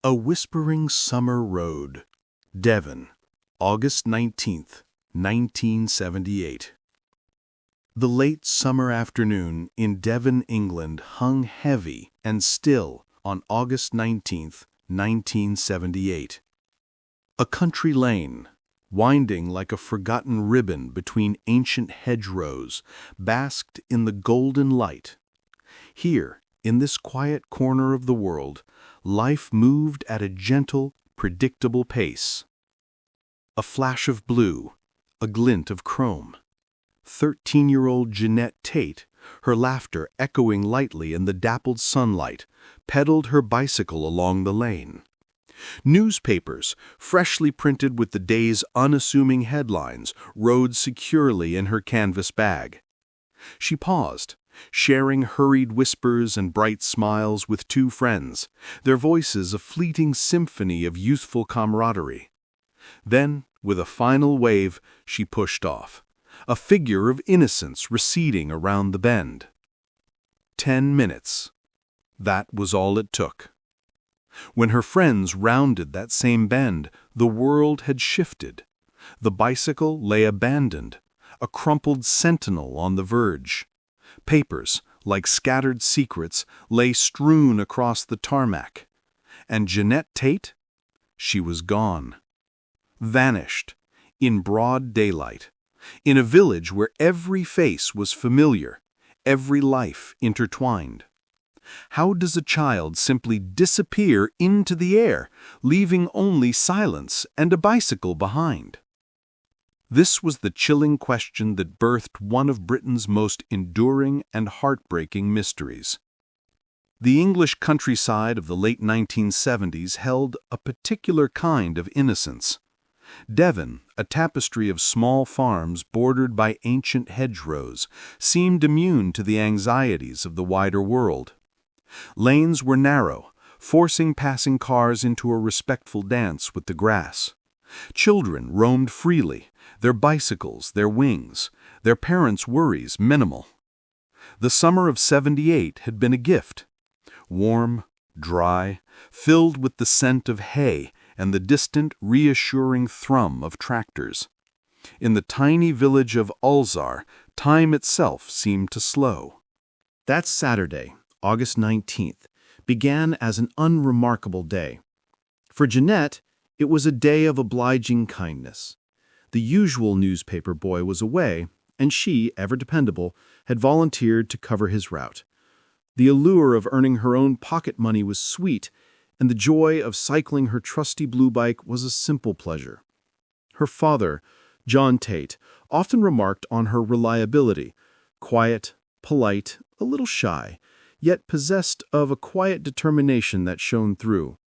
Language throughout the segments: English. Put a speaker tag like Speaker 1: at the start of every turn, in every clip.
Speaker 1: A Whispering Summer Road, Devon, August 19th, 1978. The late summer afternoon in Devon, England hung heavy and still on August 19th, 1978. A country lane, winding like a forgotten ribbon between ancient hedgerows, basked in the golden light. Here, in this quiet corner of the world, life moved at a gentle, predictable pace. A flash of blue, a glint of chrome. 13-year-old Genette Tate, her laughter echoing lightly in the dappled sunlight, pedaled her bicycle along the lane. Newspapers, freshly printed with the day's unassuming headlines, rode securely in her canvas bag. She paused, sharing hurried whispers and bright smiles with two friends, their voices a fleeting symphony of youthful camaraderie. Then, with a final wave, she pushed off, a figure of innocence receding around the bend. 10 minutes. That was all it took. When her friends rounded that same bend, the world had shifted. The bicycle lay abandoned, a crumpled sentinel on the verge. Papers, like scattered secrets, lay strewn across the tarmac. And Genette Tate? She was gone. Vanished, in broad daylight, in a village where every face was familiar, every life intertwined. How does a child simply disappear into the air, leaving only silence and a bicycle behind? This was the chilling question that birthed one of Britain's most enduring and heartbreaking mysteries. The English countryside of the late 1970s held a particular kind of innocence. Devon, a tapestry of small farms bordered by ancient hedgerows, seemed immune to the anxieties of the wider world. Lanes were narrow, forcing passing cars into a respectful dance with the grass. Children roamed freely, their bicycles, their wings, their parents' worries minimal. The summer of '78 had been a gift. Warm, dry, filled with the scent of hay and the distant, reassuring thrum of tractors. In the tiny village of Ulzar, time itself seemed to slow. That Saturday, August 19th, began as an unremarkable day. For Genette, it was a day of obliging kindness. The usual newspaper boy was away, and she, ever dependable, had volunteered to cover his route. The allure of earning her own pocket money was sweet, and the joy of cycling her trusty blue bike was a simple pleasure. Her father, John Tate, often remarked on her reliability, quiet, polite, a little shy, yet possessed of a quiet determination that shone through.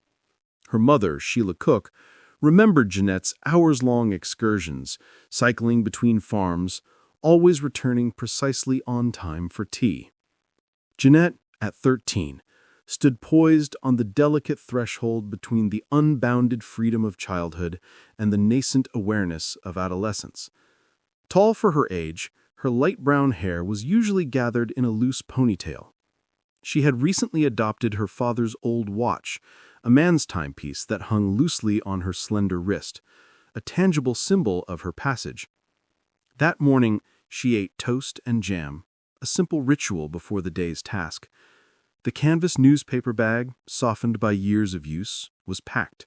Speaker 1: Her mother, Sheila Cook, remembered Genette's hours-long excursions, cycling between farms, always returning precisely on time for tea. Genette, at 13, stood poised on the delicate threshold between the unbounded freedom of childhood and the nascent awareness of adolescence. Tall for her age, her light brown hair was usually gathered in a loose ponytail. She had recently adopted her father's old watch, a man's timepiece that hung loosely on her slender wrist, a tangible symbol of her passage. That morning, she ate toast and jam, a simple ritual before the day's task. The canvas newspaper bag, softened by years of use, was packed.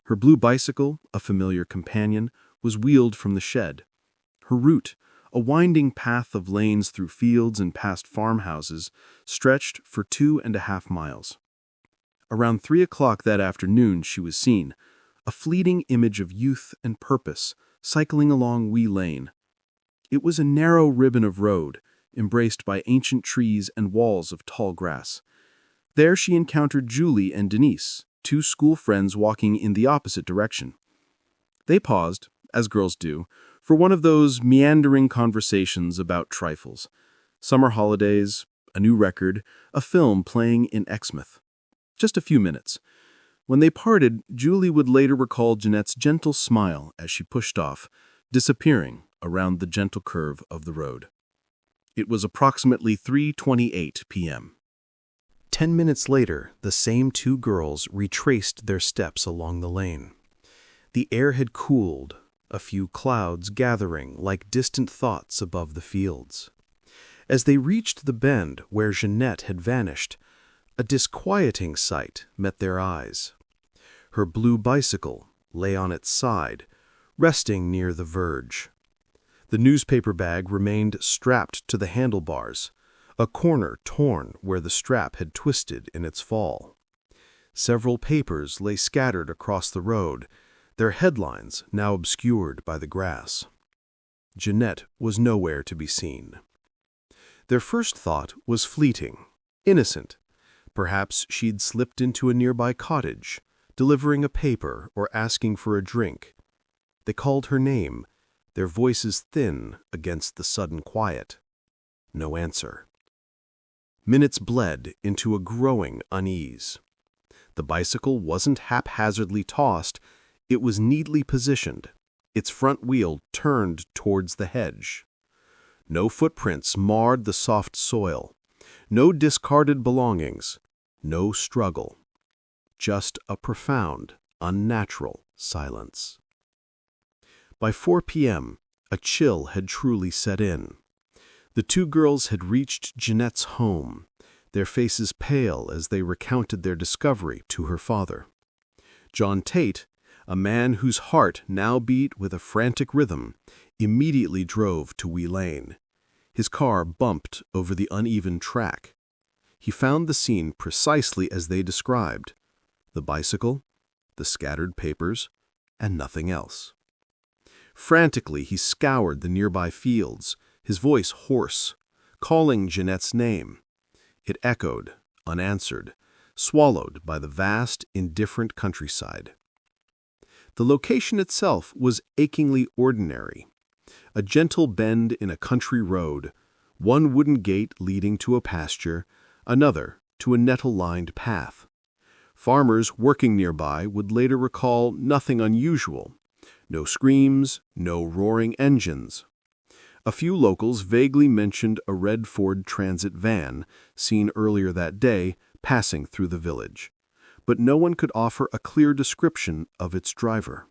Speaker 1: Her blue bicycle, a familiar companion, was wheeled from the shed. Her route, a winding path of lanes through fields and past farmhouses, stretched for 2.5 miles. Around 3 o'clock that afternoon she was seen, a fleeting image of youth and purpose, cycling along Wee Lane. It was a narrow ribbon of road, embraced by ancient trees and walls of tall grass. There she encountered Julie and Denise, two school friends walking in the opposite direction. They paused, as girls do, for one of those meandering conversations about trifles. Summer holidays, a new record, a film playing in Exmouth. Just a few minutes. When they parted, Julie would later recall Genette's gentle smile as she pushed off, disappearing around the gentle curve of the road. It was approximately 3:28 p.m. 10 minutes later, the same two girls retraced their steps along the lane. The air had cooled, a few clouds gathering like distant thoughts above the fields. As they reached the bend where Genette had vanished, a disquieting sight met their eyes. Her blue bicycle lay on its side, resting near the verge. The newspaper bag remained strapped to the handlebars, a corner torn where the strap had twisted in its fall. Several papers lay scattered across the road, their headlines now obscured by the grass. Genette was nowhere to be seen. Their first thought was fleeting, innocent. Perhaps she'd slipped into a nearby cottage, delivering a paper or asking for a drink. They called her name, their voices thin against the sudden quiet. No answer. Minutes bled into a growing unease. The bicycle wasn't haphazardly tossed, it was neatly positioned, its front wheel turned towards the hedge. No footprints marred the soft soil, no discarded belongings, no struggle. Just a profound, unnatural silence. By 4 p.m., a chill had truly set in. The two girls had reached Genette's home, their faces pale as they recounted their discovery to her father. John Tate, a man whose heart now beat with a frantic rhythm, immediately drove to Wee Lane. His car bumped over the uneven track. He found the scene precisely as they described: the bicycle, the scattered papers, and nothing else. Frantically, he scoured the nearby fields, his voice hoarse, calling Genette's name. It echoed, unanswered, swallowed by the vast, indifferent countryside. The location itself was achingly ordinary. A gentle bend in a country road, one wooden gate leading to a pasture, another to a nettle-lined path. Farmers working nearby would later recall nothing unusual. No screams, no roaring engines. A few locals vaguely mentioned a red Ford Transit van, seen earlier that day, passing through the village. But no one could offer a clear description of its driver.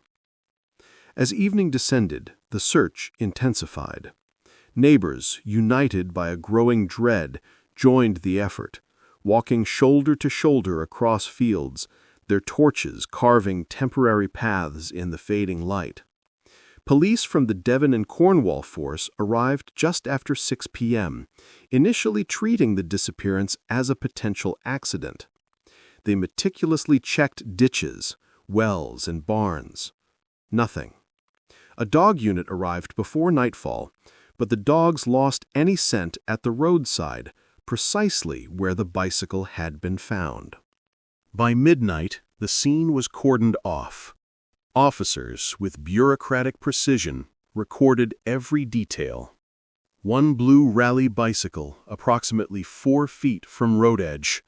Speaker 1: As evening descended, the search intensified. Neighbors, united by a growing dread, joined the effort, walking shoulder to shoulder across fields, their torches carving temporary paths in the fading light. Police from the Devon and Cornwall force arrived just after 6 p.m., initially treating the disappearance as a potential accident. They meticulously checked ditches, wells, and barns. Nothing. A dog unit arrived before nightfall, but the dogs lost any scent at the roadside, precisely where the bicycle had been found. By midnight, the scene was cordoned off. Officers, with bureaucratic precision, recorded every detail. One blue rally bicycle, approximately 4 feet from road edge.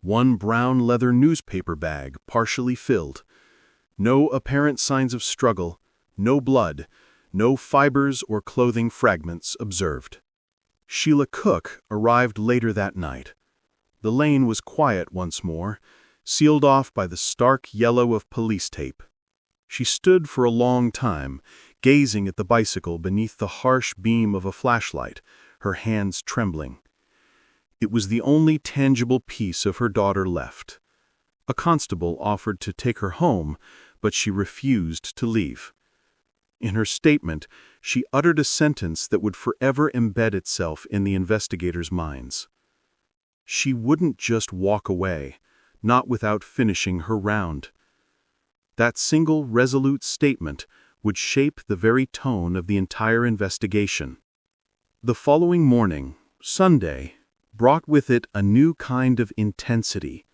Speaker 1: One brown leather newspaper bag, partially filled. No apparent signs of struggle, no blood, no fibers or clothing fragments observed. Sheila Cook arrived later that night. The lane was quiet once more, sealed off by the stark yellow of police tape. She stood for a long time, gazing at the bicycle beneath the harsh beam of a flashlight, her hands trembling. It was the only tangible piece of her daughter left. A constable offered to take her home, but she refused to leave. In her statement, she uttered a sentence that would forever embed itself in the investigators' minds. She wouldn't just walk away, not without finishing her round. That single resolute statement would shape the very tone of the entire investigation. The following morning, Sunday, brought with it a new kind of intensity.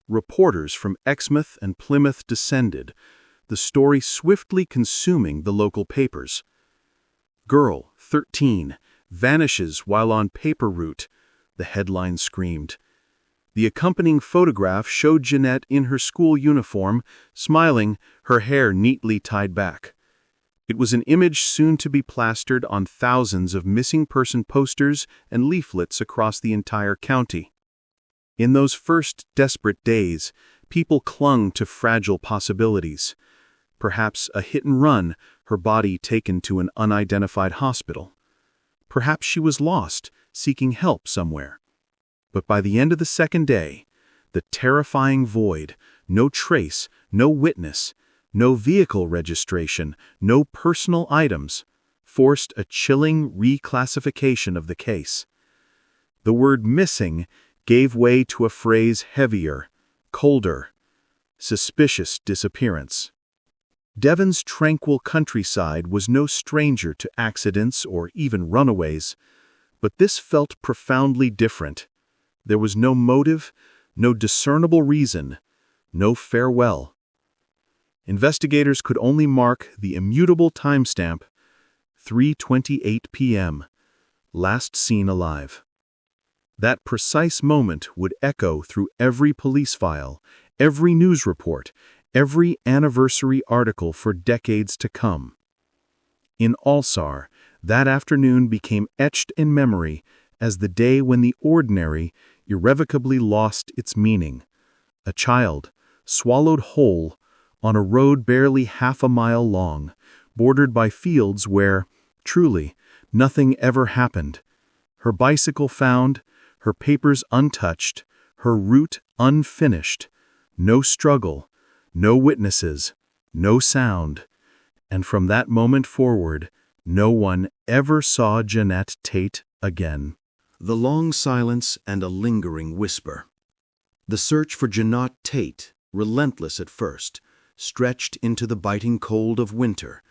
Speaker 1: Reporters from Exmouth and Plymouth descended, the story swiftly consuming the local papers. Girl, 13, vanishes while on paper route, the headline screamed. The accompanying photograph showed Genette in her school uniform, smiling, her hair neatly tied back. It was an image soon to be plastered on thousands of missing person posters and leaflets across the entire county. In those first desperate days, people clung to fragile possibilities. Perhaps a hit and run, her body taken to an unidentified hospital. Perhaps she was lost, seeking help somewhere. But by the end of the second day, the terrifying void, no trace, no witness, no vehicle registration, no personal items, forced a chilling reclassification of the case. The word missing gave way to a phrase heavier, colder, suspicious disappearance. Devon's tranquil countryside was no stranger to accidents or even runaways, but this felt profoundly different. There was no motive, no discernible reason, no farewell. Investigators could only mark the immutable timestamp, 3:28 p.m., last seen alive. That precise moment would echo through every police file, every news report, every anniversary article for decades to come. In Alsar, that afternoon became etched in memory as the day when the ordinary irrevocably lost its meaning. A child, swallowed whole, on a road barely half a mile long, bordered by fields where, truly, nothing ever happened. Her bicycle found, her papers untouched, her route unfinished. No struggle, no witnesses, no sound. And from that moment forward, no one ever saw Genette Tate again. The long silence and a lingering whisper. The search for Genette Tate, relentless at first, stretched into the biting cold of winter,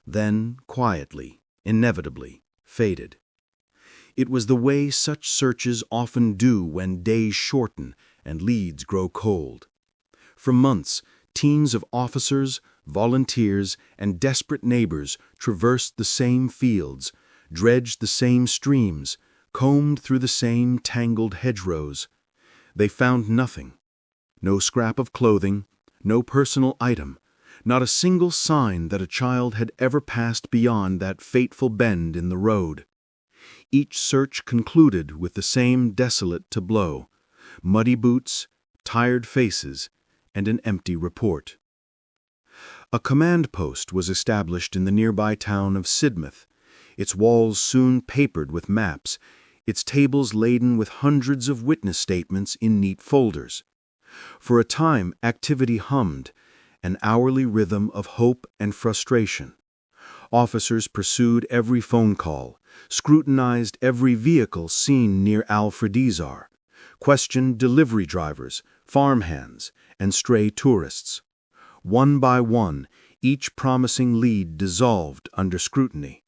Speaker 1: then quietly, inevitably, faded. It was the way such searches often do when days shorten and leads grow cold. For months, teams of officers, volunteers, and desperate neighbors traversed the same fields, dredged the same streams, combed through the same tangled hedgerows. They found nothing. No scrap of clothing, no personal item, not a single sign that a child had ever passed beyond that fateful bend in the road. Each search concluded with the same desolate tableau: muddy boots, tired faces, and an empty report. A command post was established in the nearby town of Sidmouth, its walls soon papered with maps, its tables laden with hundreds of witness statements in neat folders. For a time, activity hummed, an hourly rhythm of hope and frustration. Officers pursued every phone call, scrutinized every vehicle seen near Al-Fredizar, questioned delivery drivers, farmhands, and stray tourists. One by one, each promising lead dissolved under scrutiny.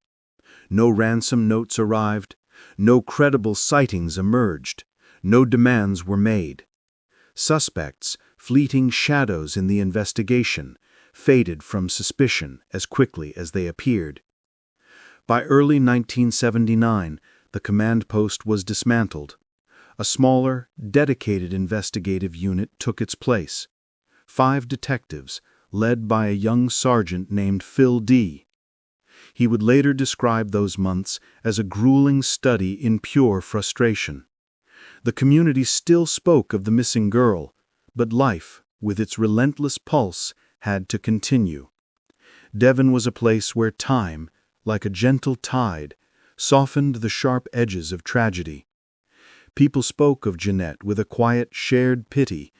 Speaker 1: No ransom notes arrived, no credible sightings emerged, no demands were made. Suspects, fleeting shadows in the investigation, faded from suspicion as quickly as they appeared. By early 1979, the command post was dismantled. A smaller, dedicated investigative unit took its place. 5 detectives, led by a young sergeant named Phil D. He would later describe those months as a grueling study in pure frustration. The community still spoke of the missing girl, but life, with its relentless pulse, had to continue. Devon was a place where time, like a gentle tide, softened the sharp edges of tragedy. People spoke of Genette with a quiet, shared pity,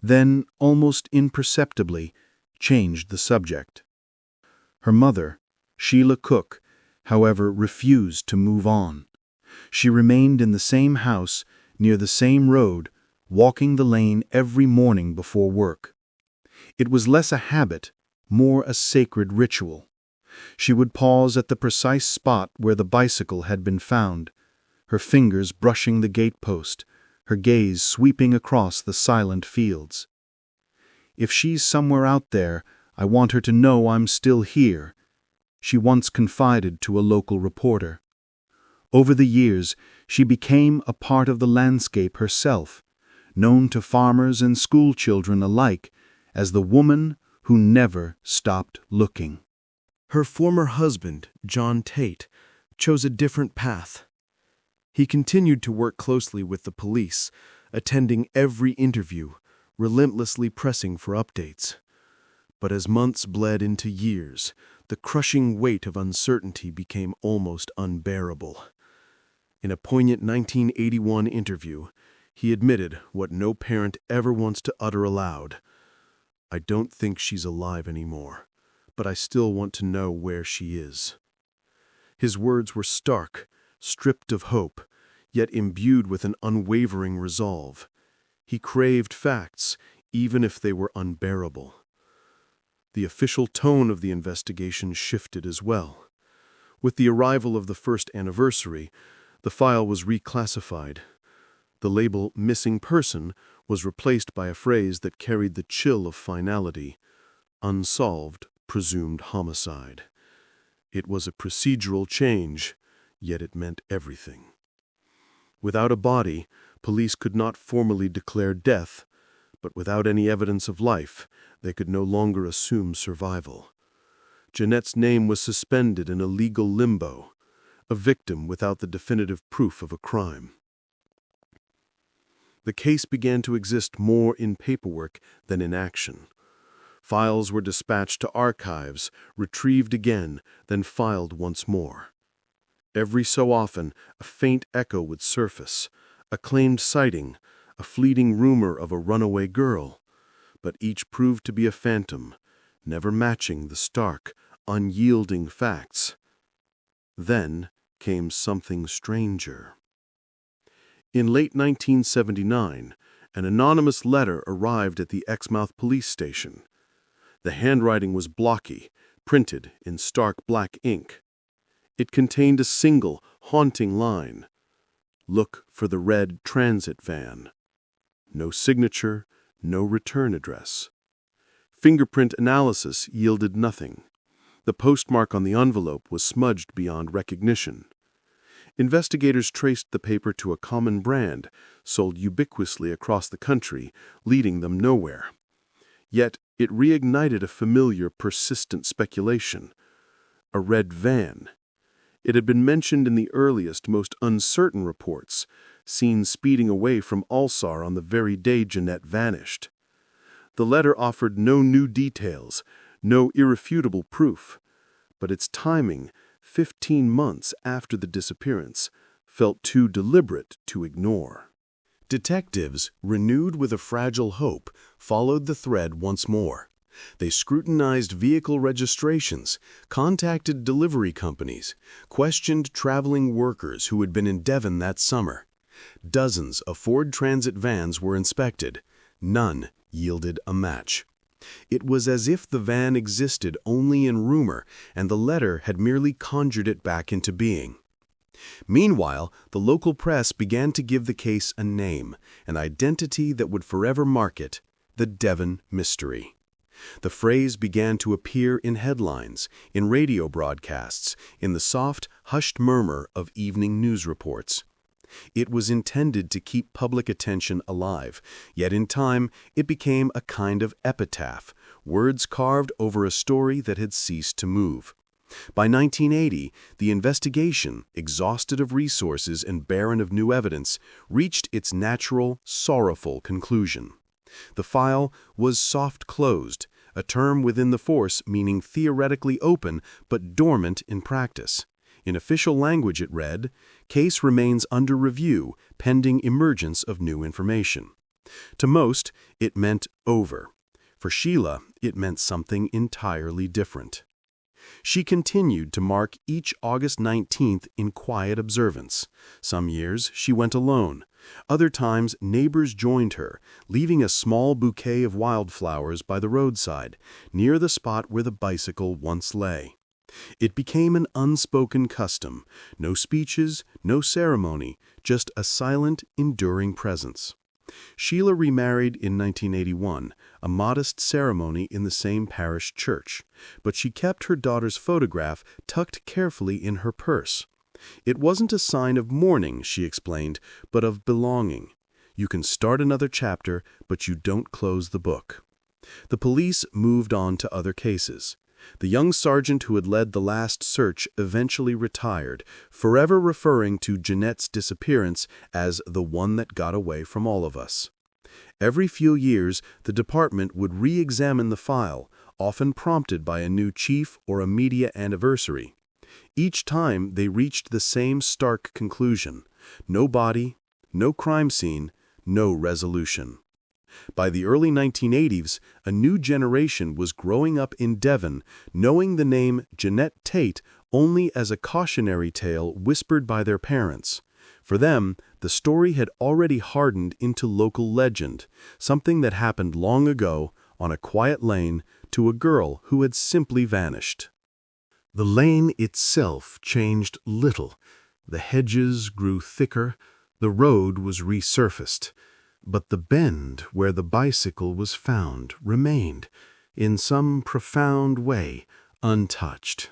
Speaker 1: then, almost imperceptibly, changed the subject. Her mother, Sheila Cook, however, refused to move on. She remained in the same house, near the same road, walking the lane every morning before work. It was less a habit, more a sacred ritual. She would pause at the precise spot where the bicycle had been found, her fingers brushing the gatepost, her gaze sweeping across the silent fields. "If she's somewhere out there, I want her to know I'm still here," she once confided to a local reporter. Over the years, she became a part of the landscape herself, known to farmers and schoolchildren alike as the woman who never stopped looking.
Speaker 2: Her former husband, John Tate, chose a different path. He continued to work closely with the police, attending every interview, relentlessly pressing for updates. But as months bled into years, the crushing weight of uncertainty became almost unbearable. In a poignant 1981 interview, he admitted what no parent ever wants to utter aloud. "I don't think she's alive anymore, but I still want to know where she is." His words were stark, stripped of hope, yet imbued with an unwavering resolve. He craved facts, even if they were unbearable. The official tone of the investigation shifted as well. With the arrival of the first anniversary, the file was reclassified. The label "missing person" was replaced by a phrase that carried the chill of finality: unsolved, presumed homicide. It was a procedural change, yet it meant everything. Without a body, police could not formally declare death, but without any evidence of life, they could no longer assume survival. Genette's name was suspended in a legal limbo, a victim without the definitive proof of a crime. The case began to exist more in paperwork than in action. Files were dispatched to archives, retrieved again, then filed once more. Every so often, a faint echo would surface, a claimed sighting, a fleeting rumor of a runaway girl, but each proved to be a phantom, never matching the stark, unyielding facts. Then came something stranger. In late 1979, an anonymous letter arrived at the Exmouth police station. The handwriting was blocky, printed in stark black ink. It contained a single, haunting line: "Look for the red transit van." No signature, no return address. Fingerprint analysis yielded nothing. The postmark on the envelope was smudged beyond recognition. Investigators traced the paper to a common brand, sold ubiquitously across the country, leading them nowhere. Yet it reignited a familiar, persistent speculation. A red van. It had been mentioned in the earliest, most uncertain reports, seen speeding away from Ulsar on the very day Genette vanished. The letter offered no new details, no irrefutable proof, but its timing, 15 months after the disappearance, felt too deliberate to ignore.
Speaker 1: Detectives, renewed with a fragile hope, followed the thread once more. They scrutinized vehicle registrations, contacted delivery companies, questioned traveling workers who had been in Devon that summer. Dozens of Ford Transit vans were inspected. None yielded a match. It was as if the van existed only in rumor, and the letter had merely conjured it back into being. Meanwhile, the local press began to give the case a name, an identity that would forever mark it: the Devon mystery. The phrase began to appear in headlines, in radio broadcasts, in the soft, hushed murmur of evening news reports. It was intended to keep public attention alive, yet in time it became a kind of epitaph, words carved over a story that had ceased to move. By 1980, the investigation, exhausted of resources and barren of new evidence, reached its natural, sorrowful conclusion. The file was soft-closed, a term within the force meaning theoretically open but dormant in practice. In official language it read, "Case remains under review, pending emergence of new information." To most, it meant over. For Sheila, it meant something entirely different. She continued to mark each August 19th in quiet observance. Some years she went alone. Other times neighbors joined her, leaving a small bouquet of wildflowers by the roadside, near the spot where the bicycle once lay. It became an unspoken custom, no speeches, no ceremony, just a silent, enduring presence. Sheila remarried in 1981, a modest ceremony in the same parish church, but she kept her daughter's photograph tucked carefully in her purse. It wasn't a sign of mourning, she explained, but of belonging. You can start another chapter, but you don't close the book. The police moved on to other cases.
Speaker 2: The young sergeant who had led the last search eventually retired, forever referring to Genette's disappearance as the one that got away from all of us. Every few years, the department would re-examine the file, often prompted by a new chief or a media anniversary. Each time, they reached the same stark conclusion: no body, no crime scene, no resolution. By the early 1980s, a new generation was growing up in Devon, knowing the name Genette Tate only as a cautionary tale whispered by their parents. For them, the story had already hardened into local legend, something that happened long ago on a quiet lane to a girl who had simply vanished. The lane itself changed little. The hedges grew thicker, the road was resurfaced. But the bend where the bicycle was found remained, in some profound way, untouched.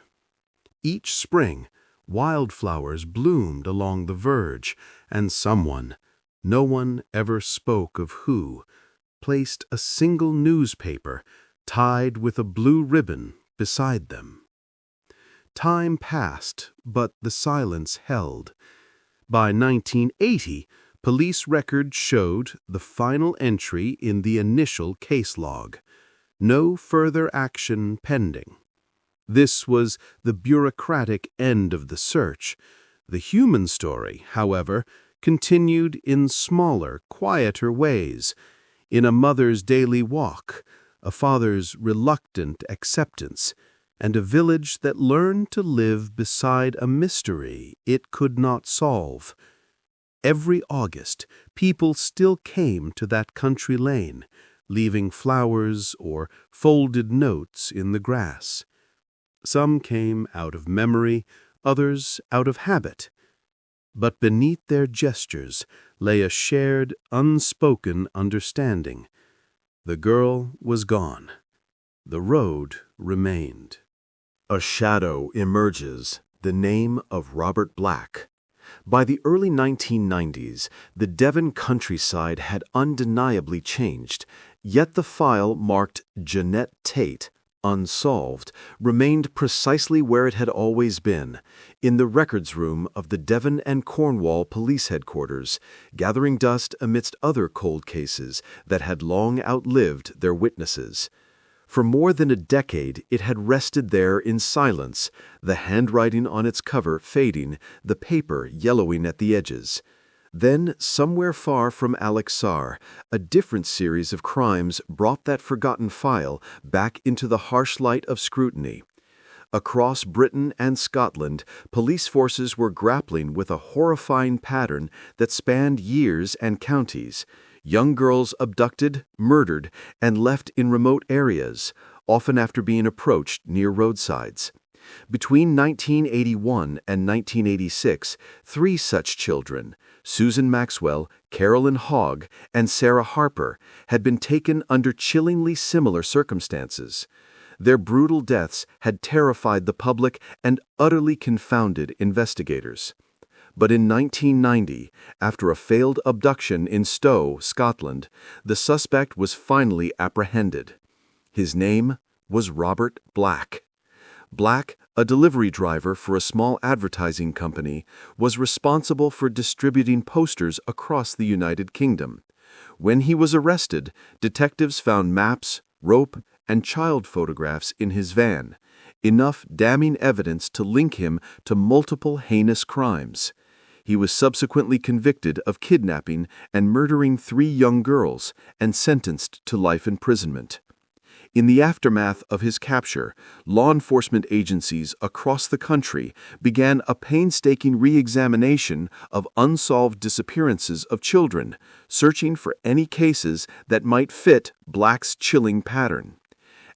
Speaker 2: Each spring, wildflowers bloomed along the verge, and someone, no one ever spoke of who, placed a single newspaper, tied with a blue ribbon, beside them. Time passed, but the silence held. By 1980, police records showed the final entry in the initial case log: no further action pending. This was the bureaucratic end of the search. The human story, however, continued in smaller, quieter ways: in a mother's daily walk, a father's reluctant acceptance, and a village that learned to live beside a mystery it could not solve. Every August, people still came to that country lane, leaving flowers or folded notes in the grass. Some came out of memory, others out of habit. But beneath their gestures lay a shared, unspoken understanding. The girl was gone. The road remained. A shadow emerges, the name of Robert Black. By the early 1990s, the Devon countryside had undeniably changed, yet the file marked Genette Tate, unsolved, remained precisely where it had always been, in the records room of the Devon and Cornwall Police Headquarters, gathering dust amidst other cold cases that had long outlived their witnesses. For more than a decade, it had rested there in silence, the handwriting on its cover fading, the paper yellowing at the edges. Then, somewhere far from Alexar, a different series of crimes brought that forgotten file back into the harsh light of scrutiny. Across Britain and Scotland, police forces were grappling with a horrifying pattern that spanned years and counties. Young girls abducted, murdered, and left in remote areas, often after being approached near roadsides. Between 1981 and 1986, 3 such children, Susan Maxwell, Carolyn Hogg, and Sarah Harper, had been taken under chillingly similar circumstances. Their brutal deaths had terrified the public and utterly confounded investigators. But in 1990, after a failed abduction in Stowe, Scotland, the suspect was finally apprehended. His name was Robert Black. Black, a delivery driver for a small advertising company, was responsible for distributing posters across the United Kingdom. When he was arrested, detectives found maps, rope, and child photographs in his van, enough damning evidence to link him to multiple heinous crimes. He was subsequently convicted of kidnapping and murdering 3 young girls and sentenced to life imprisonment. In the aftermath of his capture, law enforcement agencies across the country began a painstaking re-examination of unsolved disappearances of children, searching for any cases that might fit Black's chilling pattern.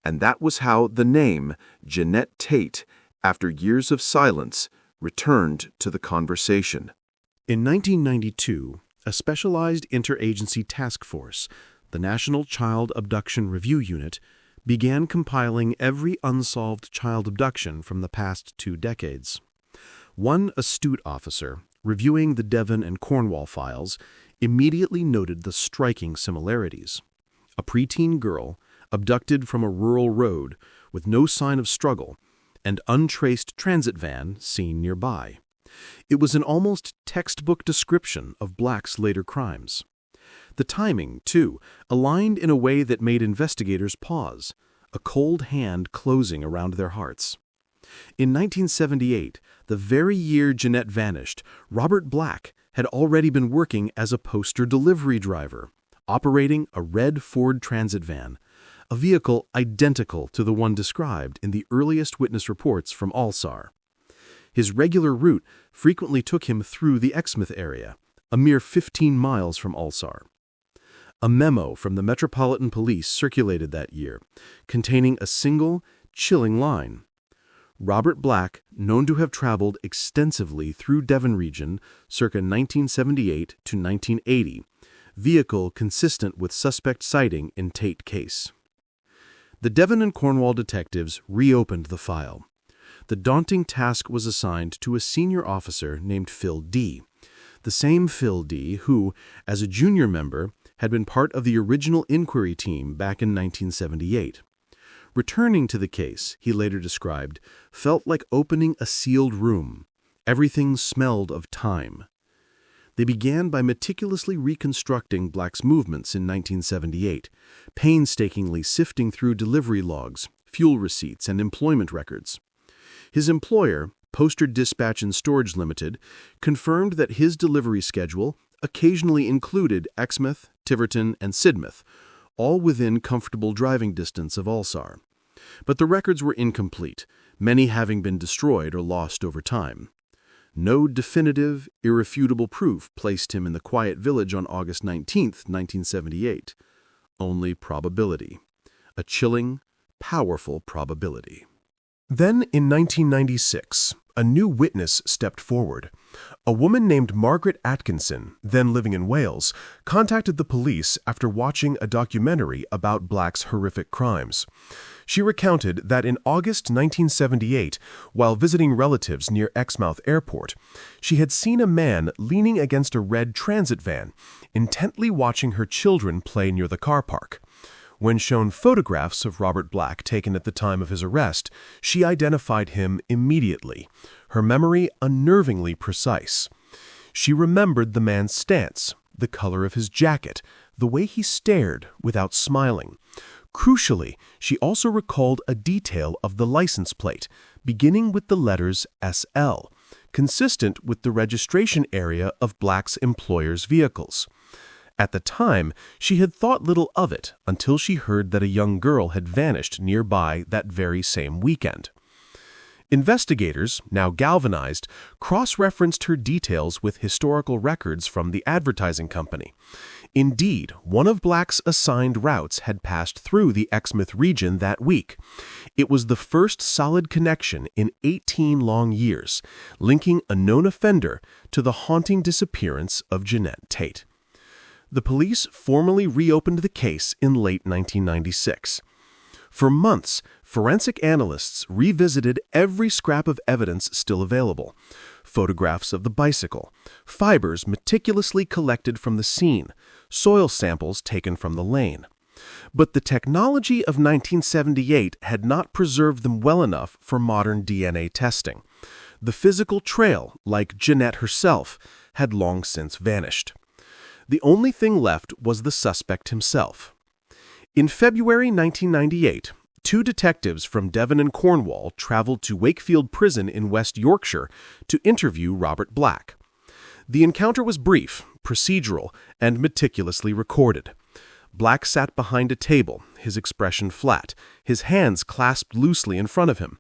Speaker 2: And that was how the name Genette Tate, after years of silence, returned to the conversation. In 1992, a specialized interagency task force, the National Child Abduction Review Unit, began compiling every unsolved child abduction from the past 2 decades. One astute officer, reviewing the Devon and Cornwall files, immediately noted the striking similarities. A preteen girl, abducted from a rural road with no sign of struggle, and untraced transit van seen nearby. It was an almost textbook description of Black's later crimes. The timing, too, aligned in a way that made investigators pause, a cold hand closing around their hearts. In 1978, the very year Genette vanished, Robert Black had already been working as a poster delivery driver, operating a red Ford Transit van, a vehicle identical to the one described in the earliest witness reports from Alsar. His regular route frequently took him through the Exmouth area, a mere 15 miles from Alsar. A memo from the Metropolitan Police circulated that year, containing a single, chilling line. Robert Black, known to have traveled extensively through Devon region circa 1978 to 1980, vehicle consistent with suspect sighting in Tate case. The Devon and Cornwall detectives reopened the file. The daunting task was assigned to a senior officer named Phil D., the same Phil D. who, as a junior member, had been part of the original inquiry team back in 1978. Returning to the case, he later described, felt like opening a sealed room. Everything smelled of time. They began by meticulously reconstructing Black's movements in 1978, painstakingly sifting through delivery logs, fuel receipts, and employment records. His employer, Poster Dispatch and Storage Limited, confirmed that his delivery schedule occasionally included Exmouth, Tiverton, and Sidmouth, all within comfortable driving distance of Alsar. But the records were incomplete, many having been destroyed or lost over time. No definitive, irrefutable proof placed him in the quiet village on August 19, 1978. Only probability. A chilling, powerful probability.
Speaker 3: Then, in 1996, a new witness stepped forward. A woman named Margaret Atkinson, then living in Wales, contacted the police after watching a documentary about Black's horrific crimes. She recounted that in August 1978, while visiting relatives near Exmouth Airport, she had seen a man leaning against a red transit van, intently watching her children play near the car park. When shown photographs of Robert Black taken at the time of his arrest, she identified him immediately, her memory unnervingly precise. She remembered the man's stance, the color of his jacket, the way he stared without smiling. Crucially, she also recalled a detail of the license plate, beginning with the letters SL, consistent with the registration area of Black's employer's vehicles. At the time, she had thought little of it until she heard that a young girl had vanished nearby that very same weekend. Investigators, now galvanized, cross-referenced her details with historical records from the advertising company. Indeed, one of Black's assigned routes had passed through the Exmouth region that week. It was the first solid connection in 18 long years, linking a known offender to the haunting disappearance of Genette Tate. The police formally reopened the case in late 1996. For months, forensic analysts revisited every scrap of evidence still available. Photographs of the bicycle, fibers meticulously collected from the scene, soil samples taken from the lane. But the technology of 1978 had not preserved them well enough for modern DNA testing. The physical trail, like Genette herself, had long since vanished. The only thing left was the suspect himself. In February 1998, two detectives from Devon and Cornwall traveled to Wakefield Prison in West Yorkshire to interview Robert Black. The encounter was brief, procedural, and meticulously recorded. Black sat behind a table, his expression flat, his hands clasped loosely in front of him.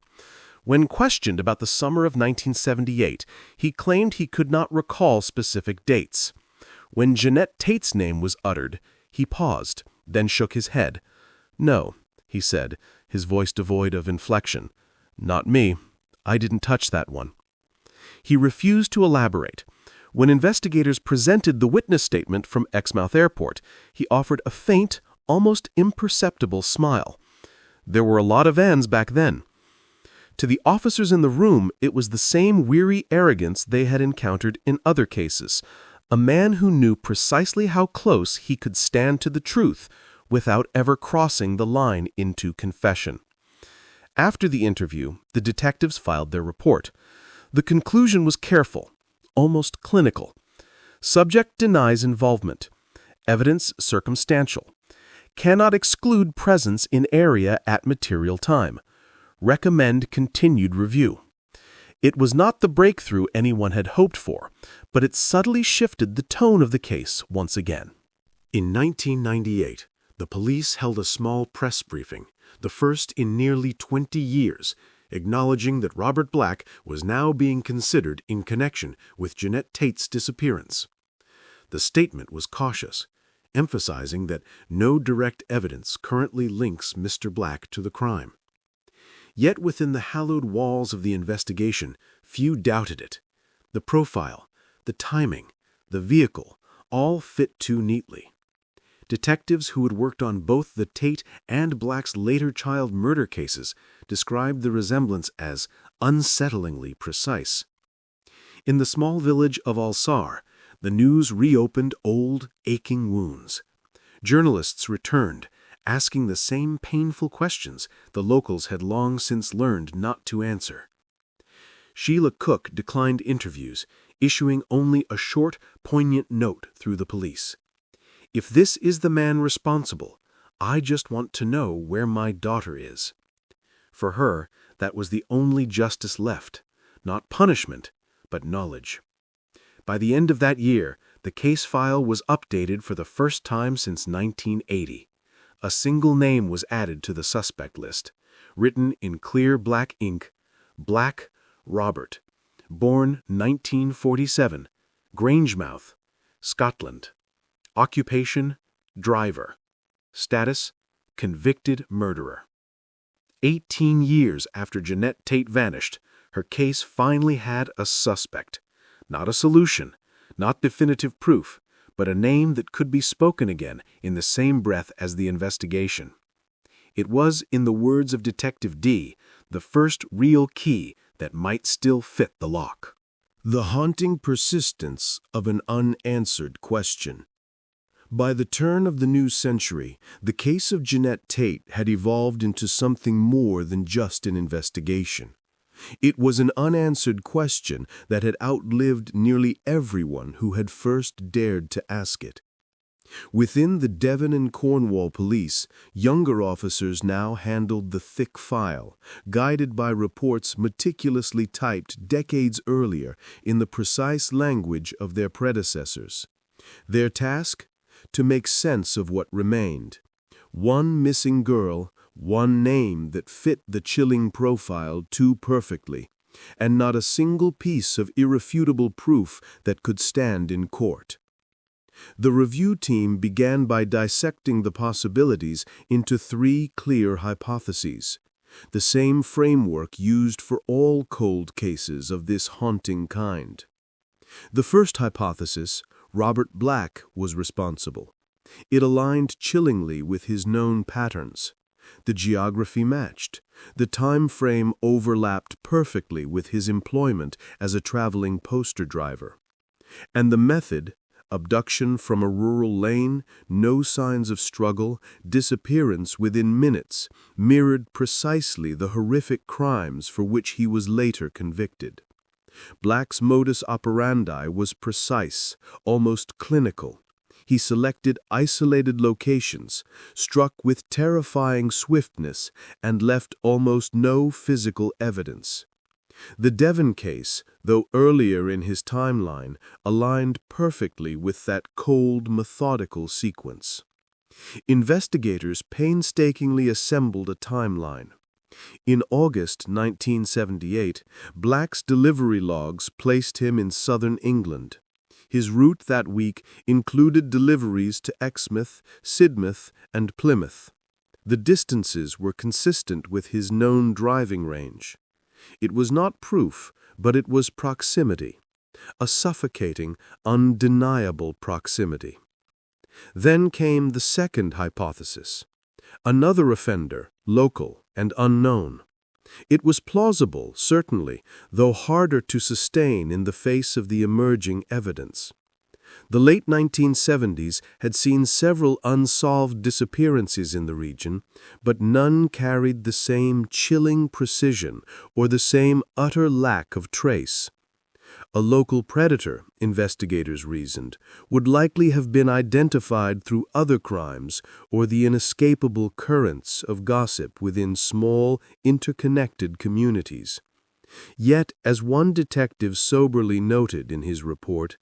Speaker 3: When questioned about the summer of 1978, he claimed he could not recall specific dates. When Genette Tate's name was uttered, he paused, then shook his head. "No," he said, his voice devoid of inflection. "Not me. I didn't touch that one." He refused to elaborate. When investigators presented the witness statement from Exmouth Airport, he offered a faint, almost imperceptible smile. There were a lot of ands back then. To the officers in the room, it was the same weary arrogance they had encountered in other cases. A man who knew precisely how close he could stand to the truth without ever crossing the line into confession. After the interview, the detectives filed their report. The conclusion was careful, almost clinical. Subject denies involvement. Evidence circumstantial. Cannot exclude presence in area at material time. Recommend continued review. It was not the breakthrough anyone had hoped for, but it subtly shifted the tone of the case once again.
Speaker 2: In 1998, the police held a small press briefing, the first in nearly 20 years, acknowledging that Robert Black was now being considered in connection with Genette Tate's disappearance. The statement was cautious, emphasizing that no direct evidence currently links Mr. Black to the crime. Yet within the hallowed walls of the investigation, few doubted it. The profile, the timing, the vehicle, all fit too neatly. Detectives who had worked on both the Tate and Black's later child murder cases described the resemblance as unsettlingly precise. In the small village of Alsar, the news reopened old, aching wounds. Journalists returned, asking the same painful questions the locals had long since learned not to answer. Sheila Cook declined interviews, issuing only a short, poignant note through the police. "If this is the man responsible, I just want to know where my daughter is." For her, that was the only justice left, not punishment, but knowledge. By the end of that year, the case file was updated for the first time since 1980. A single name was added to the suspect list, written in clear black ink, Black Robert, born 1947, Grangemouth, Scotland. Occupation, driver. Status, convicted murderer. 18 years after Genette Tate vanished, her case finally had a suspect. Not a solution, not definitive proof, but a name that could be spoken again in the same breath as the investigation. It was, in the words of Detective D, the first real key that might still fit the lock.
Speaker 1: The haunting persistence of an unanswered question. By the turn of the new century, the case of Genette Tate had evolved into something more than just an investigation. It was an unanswered question that had outlived nearly everyone who had first dared to ask it. Within the Devon and Cornwall police, younger officers now handled the thick file, guided by reports meticulously typed decades earlier in the precise language of their predecessors. Their task? To make sense of what remained. One missing girl, one name that fit the chilling profile too perfectly, and not a single piece of irrefutable proof that could stand in court. The review team began by dissecting the possibilities into three clear hypotheses, the same framework used for all cold cases of this haunting kind. The first hypothesis, Robert Black was responsible. It aligned chillingly with his known patterns. The geography matched. The time frame overlapped perfectly with his employment as a traveling poster driver. And the method, abduction from a rural lane, no signs of struggle, disappearance within minutes, mirrored precisely the horrific crimes for which he was later convicted. Black's modus operandi was precise, almost clinical. He selected isolated locations, struck with terrifying swiftness, and left almost no physical evidence. The Devon case, though earlier in his timeline, aligned perfectly with that cold, methodical sequence. Investigators painstakingly assembled a timeline. In August 1978, Black's delivery logs placed him in southern England. His route that week included deliveries to Exmouth, Sidmouth, and Plymouth. The distances were consistent with his known driving range. It was not proof, but it was proximity, a suffocating, undeniable proximity. Then came the second hypothesis. Another offender, local and unknown. It was plausible, certainly, though harder to sustain in the face of the emerging evidence.
Speaker 2: The late 1970s had seen several unsolved disappearances in the region, but none carried the same chilling precision or the same utter lack of trace. A local predator, investigators reasoned, would likely have been identified through other crimes or the inescapable currents of gossip within small, interconnected communities. Yet, as one detective soberly noted in his report,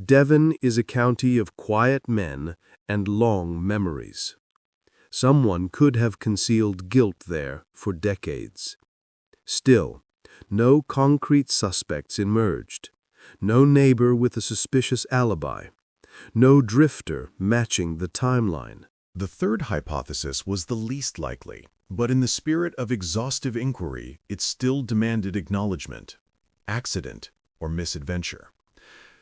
Speaker 2: Devon is a county of quiet men and long memories. Someone could have concealed guilt there for decades. Still, no concrete suspects emerged, no neighbor with a suspicious alibi, no drifter matching the timeline.
Speaker 3: The third hypothesis was the least likely, but in the spirit of exhaustive inquiry, it still demanded acknowledgement: accident or misadventure.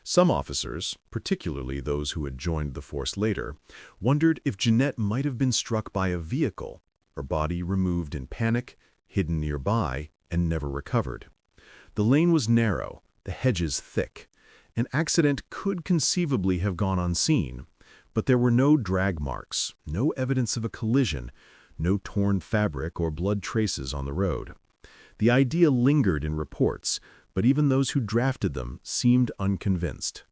Speaker 3: Some officers, particularly those who had joined the force later, wondered if Genette might have been struck by a vehicle, her body removed in panic, hidden nearby, and never recovered. The lane was narrow, the hedges thick. An accident could conceivably have gone unseen, but there were no drag marks, no evidence of a collision, no torn fabric or blood traces on the road. The idea lingered in reports, but even those who drafted them seemed unconvinced.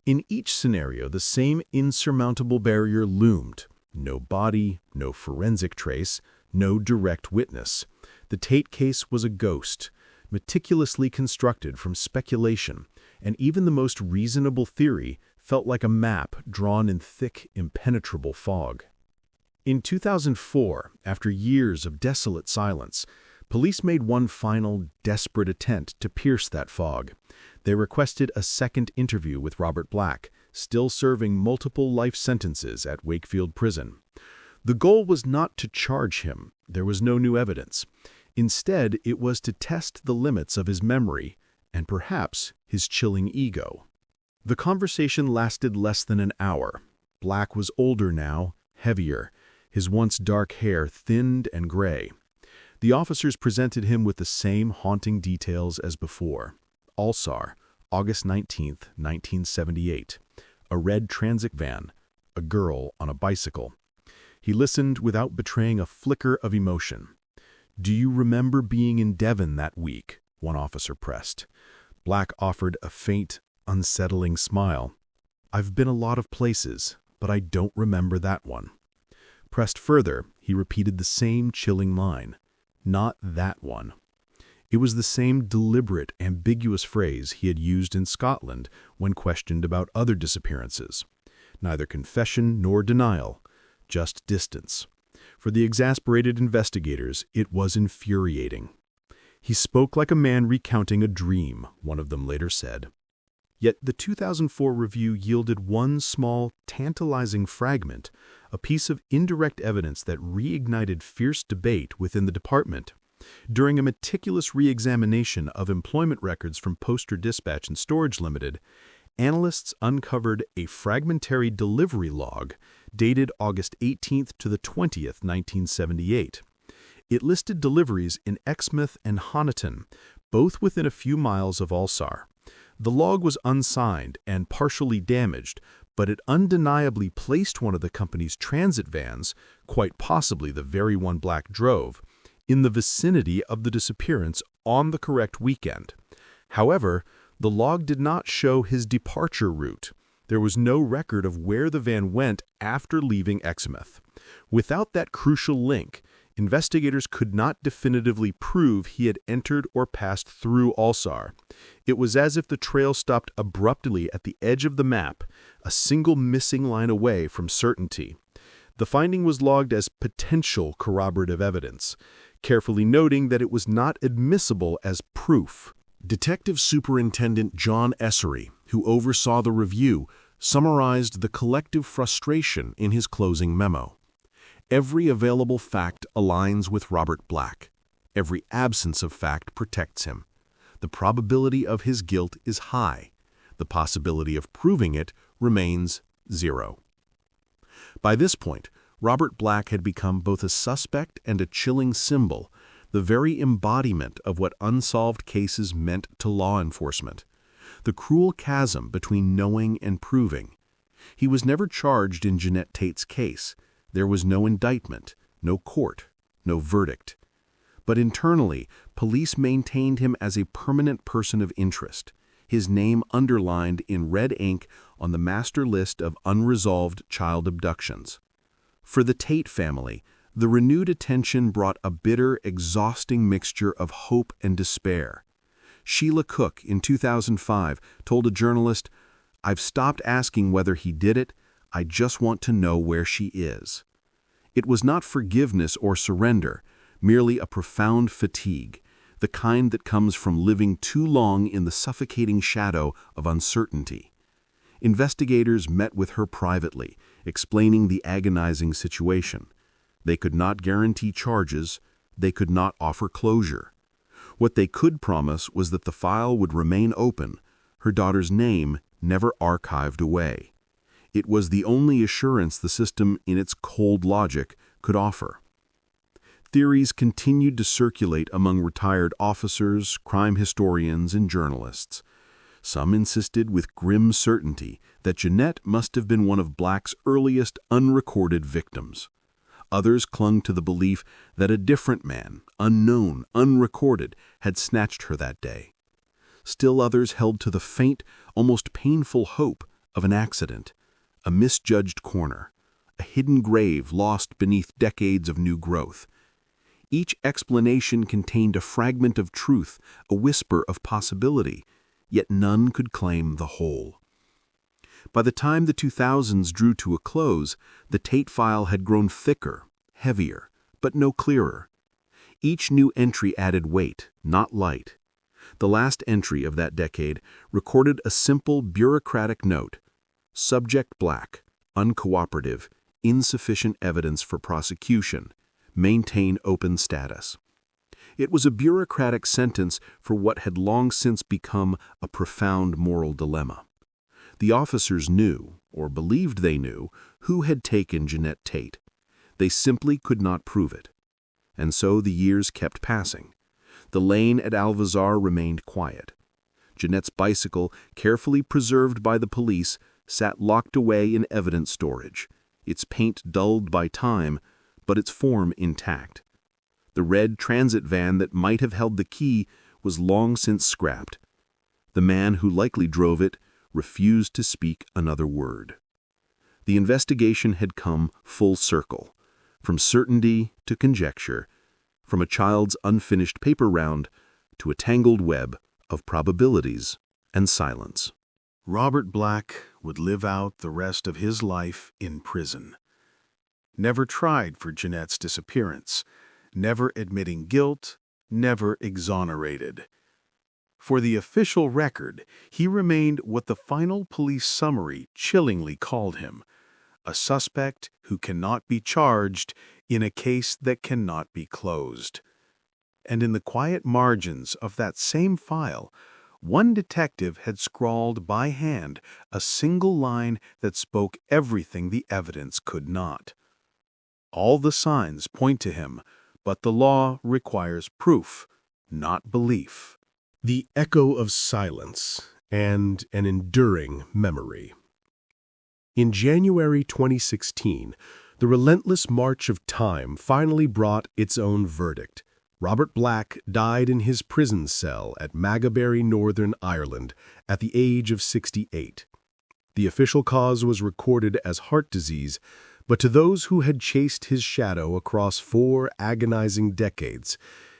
Speaker 3: In each scenario, the same insurmountable barrier loomed: no body, no forensic trace, no direct witness. The Tate case was a ghost, meticulously constructed from speculation, and even the most reasonable theory felt like a map drawn in thick, impenetrable fog. In 2004, after years of desolate silence, police made one final, desperate attempt to pierce that fog. They requested a second interview with Robert Black, still serving multiple life sentences at Wakefield Prison. The goal was not to charge him. There was no new evidence. Instead, it was to test the limits of his memory and perhaps his chilling ego. The conversation lasted less than an hour. Black was older now, heavier, his once dark hair thinned and gray. The officers presented him with the same haunting details as before. Alsar, August 19, 1978. A red transit van, a girl on a bicycle. He listened without betraying a flicker of emotion. "Do you remember being in Devon that week?" one officer pressed. Black offered a faint, unsettling smile. "I've been a lot of places, but I don't remember that one." Pressed further, he repeated the same chilling line. "Not that one." It was the same deliberate, ambiguous phrase he had used in Scotland when questioned about other disappearances. Neither confession nor denial, just distance. For the exasperated investigators, it was infuriating. "He spoke like a man recounting a dream," one of them later said. Yet the 2004 review yielded one small, tantalizing fragment, a piece of indirect evidence that reignited fierce debate within the department. During a meticulous re-examination of employment records from Poster-Dispatch and Storage Limited, analysts uncovered a fragmentary delivery log dated August 18th to the 20th, 1978. It listed deliveries in Exmouth and Honiton, both within a few miles of Alsar. The log was unsigned and partially damaged, but it undeniably placed one of the company's transit vans, quite possibly the very one Black drove, in the vicinity of the disappearance on the correct weekend. However, the log did not show his departure route. There was no record of where the van went after leaving Exmouth. Without that crucial link, investigators could not definitively prove he had entered or passed through Alsar. It was as if the trail stopped abruptly at the edge of the map, a single missing line away from certainty. The finding was logged as potential corroborative evidence, carefully noting that it was not admissible as proof. Detective Superintendent John Essery, who oversaw the review, summarized the collective frustration in his closing memo. "Every available fact aligns with Robert Black. Every absence of fact protects him. The probability of his guilt is high. The possibility of proving it remains 0. By this point, Robert Black had become both a suspect and a chilling symbol, the very embodiment of what unsolved cases meant to law enforcement. The cruel chasm between knowing and proving,
Speaker 1: He was never charged in Genette Tate's case. There was no indictment, no court, no verdict. But internally, police maintained him as a permanent person of interest, his name underlined in red ink on the master list of unresolved child abductions. For the Tate family, the renewed attention brought a bitter, exhausting mixture of hope and despair. Sheila Cook, in 2005, told a journalist, "I've stopped asking whether he did it, I just want to know where she is." It was not forgiveness or surrender, merely a profound fatigue, the kind that comes from living too long in the suffocating shadow of uncertainty. Investigators met with her privately, explaining the agonizing situation. They could not guarantee charges, they could not offer closure. What they could promise was that the file would remain open, her daughter's name never archived away. It was the only assurance the system, in its cold logic, could offer. Theories continued to circulate among retired officers, crime historians, and journalists. Some insisted with grim certainty that Genette must have been one of Black's earliest unrecorded victims. Others clung to the belief that a different man, unknown, unrecorded, had snatched her that day. Still others held to the faint, almost painful hope of an accident, a misjudged corner, a hidden grave lost beneath decades of new growth. Each explanation contained a fragment of truth, a whisper of possibility, yet none could claim the whole. By the time the 2000s drew to a close, the Tate file had grown thicker, heavier, but no clearer. Each new entry added weight, not light. The last entry of that decade recorded a simple bureaucratic note: Subject Black, uncooperative, insufficient evidence for prosecution, maintain open status. It was a bureaucratic sentence for what had long since become a profound moral dilemma. The officers knew, or believed they knew, who had taken Genette Tate. They simply could not prove it. And so the years kept passing. The lane at Alvazar remained quiet. Genette's bicycle, carefully preserved by the police, sat locked away in evidence storage, its paint dulled by time, but its form intact. The red transit van that might have held the key was long since scrapped. The man who likely drove it refused to speak another word. The investigation had come full circle, from certainty to conjecture, from a child's unfinished paper round to a tangled web of probabilities and silence.
Speaker 2: Robert Black would live out the rest of his life in prison. Never tried for Genette's disappearance, never admitting guilt, never exonerated. For the official record, he remained what the final police summary chillingly called him, a suspect who cannot be charged in a case that cannot be closed. And in the quiet margins of that same file, one detective had scrawled by hand a single line that spoke everything the evidence could not. All the signs point to him, but the law requires proof, not belief.
Speaker 3: The echo of silence and an enduring memory. In January 2016, the relentless march of time finally brought its own verdict. Robert Black died in his prison cell at Magaberry, Northern Ireland, at the age of 68. The official cause was recorded as heart disease, but to those who had chased his shadow across 4 agonizing decades,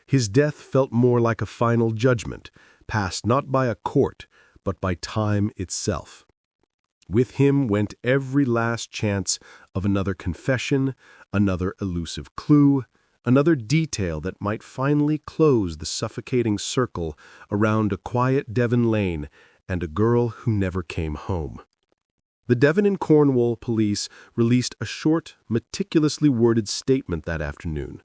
Speaker 3: his death felt more like a final judgment, passed not by a court, but by time itself. With him went every last chance of another confession, another elusive clue, another detail that might finally close the suffocating circle around a quiet Devon lane and a girl who never came home. The Devon and Cornwall police released a short, meticulously worded statement that afternoon.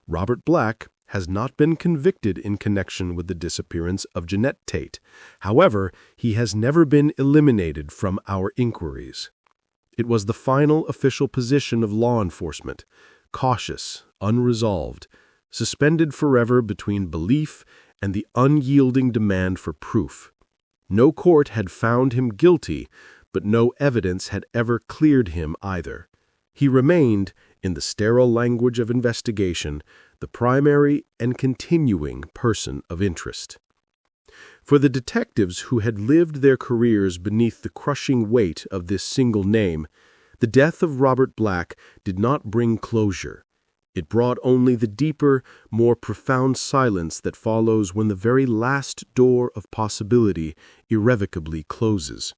Speaker 3: Robert Black has not been convicted in connection with the disappearance of Genette Tate. However, he has never been eliminated from our inquiries. It was the final official position of law enforcement, cautious, unresolved, suspended forever between belief and the unyielding demand for proof. No court had found him guilty,
Speaker 2: but no evidence had ever cleared him either. He remained, in the sterile language of investigation, the primary and continuing person of interest. For the detectives who had lived their careers beneath the crushing weight of this single name, the death of Robert Black did not bring closure. It brought only the deeper, more profound silence that follows when the very last door of possibility irrevocably closes.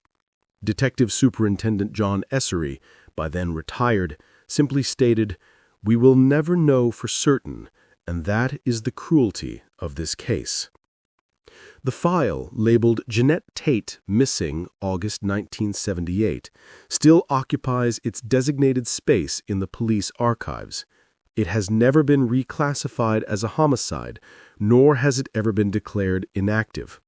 Speaker 2: Detective Superintendent John Essery, by then retired, simply stated, "We will never know for certain, and that is the cruelty of this case." The file, labeled Genette Tate Missing, August 1978, still occupies its designated space in the police archives. It has never been reclassified as a homicide, nor has it ever been declared inactive.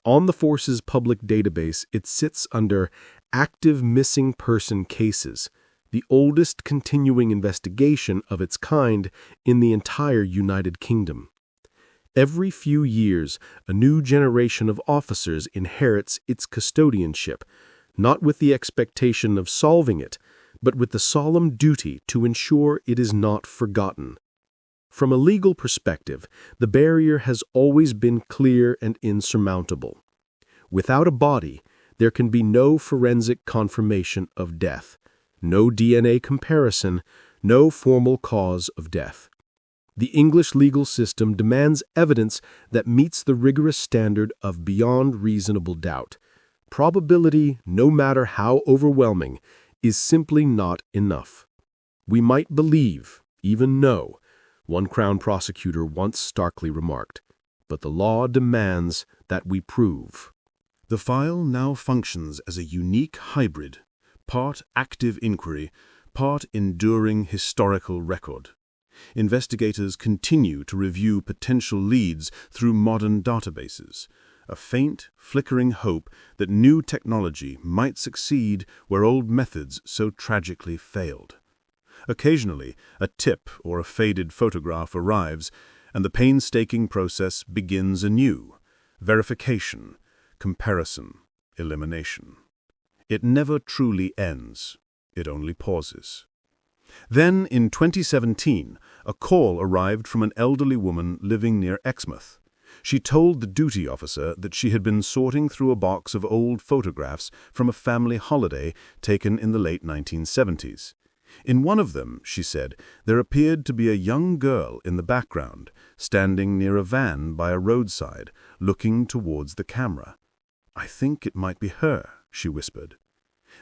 Speaker 2: On the force's public database, it sits under Active Missing Person Cases, the oldest continuing investigation of its kind in the entire United Kingdom. Every few years, a new generation of officers inherits its custodianship, not with the expectation of solving it, but with the solemn duty to ensure it is not forgotten. From a legal perspective, the barrier has always been clear and insurmountable. Without a body, there can be no forensic confirmation of death, no DNA comparison, no formal cause of death. The English legal system demands evidence that meets the rigorous standard of beyond reasonable doubt. Probability, no matter how overwhelming, is simply not enough. We might believe, even know, one Crown prosecutor once starkly remarked, but the law demands that we prove.
Speaker 1: The file now functions as a unique hybrid, part active inquiry, part enduring historical record. Investigators continue to review potential leads through modern databases, a faint, flickering hope that new technology might succeed where old methods so tragically failed. Occasionally, a tip or a faded photograph arrives, and the painstaking process begins anew: verification, comparison, elimination. It never truly ends. It only pauses. Then, in 2017, a call arrived from an elderly woman living near Exmouth. She told the duty officer that she had been sorting through a box of old photographs from a family holiday taken in the late 1970s. In one of them, she said, there appeared to be a young girl in the background, standing near a van by a roadside, looking towards the camera. "I think it might be her," she whispered.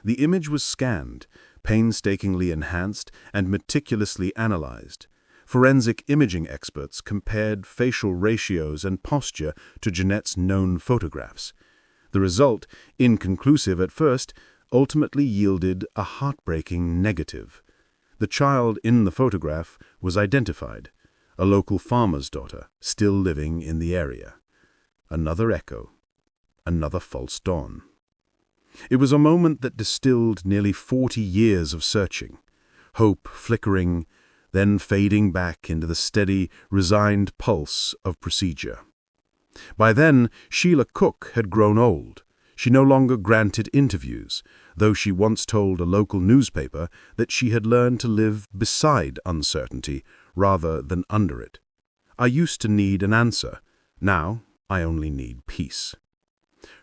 Speaker 1: The image was scanned, painstakingly enhanced, and meticulously analyzed. Forensic imaging experts compared facial ratios and posture to Genette's known photographs. The result, inconclusive at first, ultimately yielded a heartbreaking negative. The child in the photograph was identified, a local farmer's daughter, still living in the area. Another echo, another false dawn. It was a moment that distilled nearly 40 years of searching, hope flickering, then fading back into the steady, resigned pulse of procedure. By then, Sheila Cook had grown old. She no longer granted interviews, though she once told a local newspaper that she had learned to live beside uncertainty rather than under it. "I used to need an answer. Now I only need peace."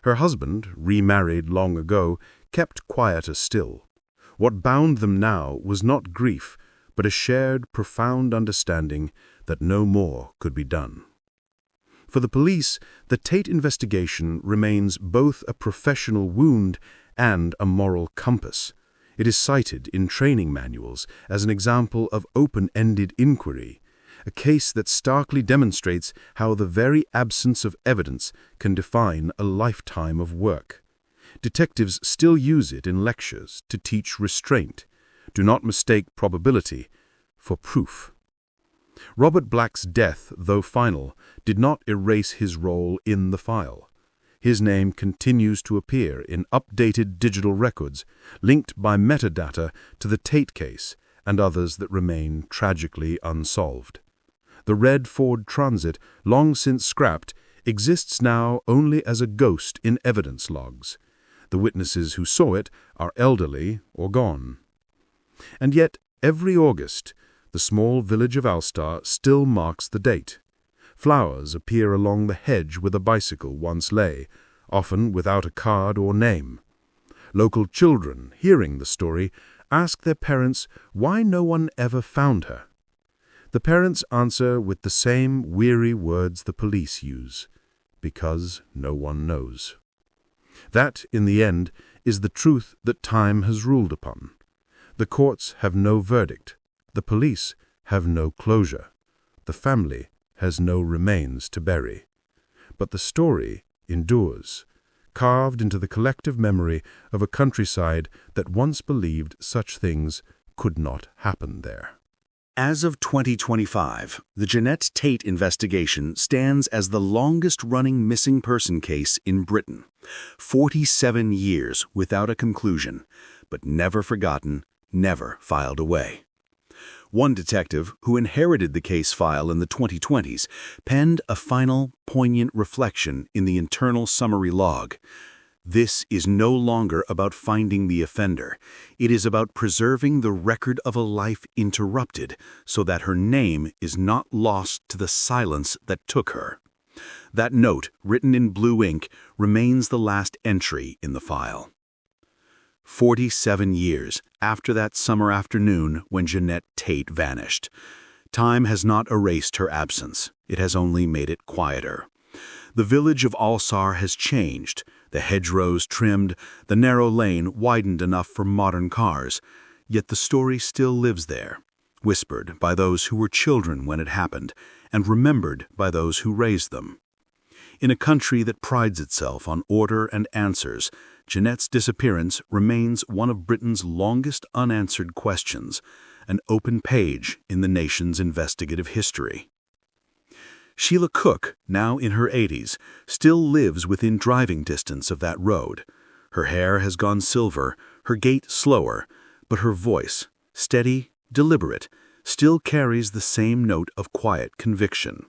Speaker 1: Her husband, remarried long ago, kept quieter still. What bound them now was not grief, but a shared, profound understanding that no more could be done. For the police, the Tate investigation remains both a professional wound and a moral compass. It is cited in training manuals as an example of open-ended inquiry, a case that starkly demonstrates how the very absence of evidence can define a lifetime of work. Detectives still use it in lectures to teach restraint. Do not mistake probability for proof. Robert Black's death, though final, did not erase his role in the file. His name continues to appear in updated digital records, linked by metadata to the Tate case and others that remain tragically unsolved. The red Ford Transit, long since scrapped, exists now only as a ghost in evidence logs.
Speaker 2: The witnesses who saw it are elderly or gone. And yet, every August, the small village of Ulster still marks the date. Flowers appear along the hedge where the bicycle once lay, often without a card or name. Local children, hearing the story, ask their parents why no one ever found her. The parents answer with the same weary words the police use: because no one knows. That, in the end, is the truth that time has ruled upon. The courts have no verdict. The police have no closure. The family has no remains to bury. But the story endures, carved into the collective memory of a countryside that once believed such things could not happen there.
Speaker 1: As of 2025, the Genette Tate investigation stands as the longest-running missing person case in Britain. 47 years without a conclusion, but never forgotten, never filed away. One detective, who inherited the case file in the 2020s, penned a final, poignant reflection in the internal summary log. This is no longer about finding the offender. It is about preserving the record of a life interrupted so that her name is not lost to the silence that took her. That note, written in blue ink, remains the last entry in the file. 47 years after that summer afternoon when Genette Tate vanished. Time has not erased her absence. It has only made it quieter. The village of Ulster has changed. The hedgerows trimmed, the narrow lane widened enough for modern cars. Yet the story still lives there, whispered by those who were children when it happened, and remembered by those who raised them. In a country that prides itself on order and answers, Genette's disappearance remains one of Britain's longest unanswered questions, an open page in the nation's investigative history. Sheila Cook, now in her 80s, still lives within driving distance of that road. Her hair has gone silver, her gait slower, but her voice, steady, deliberate, still carries the same note of quiet conviction.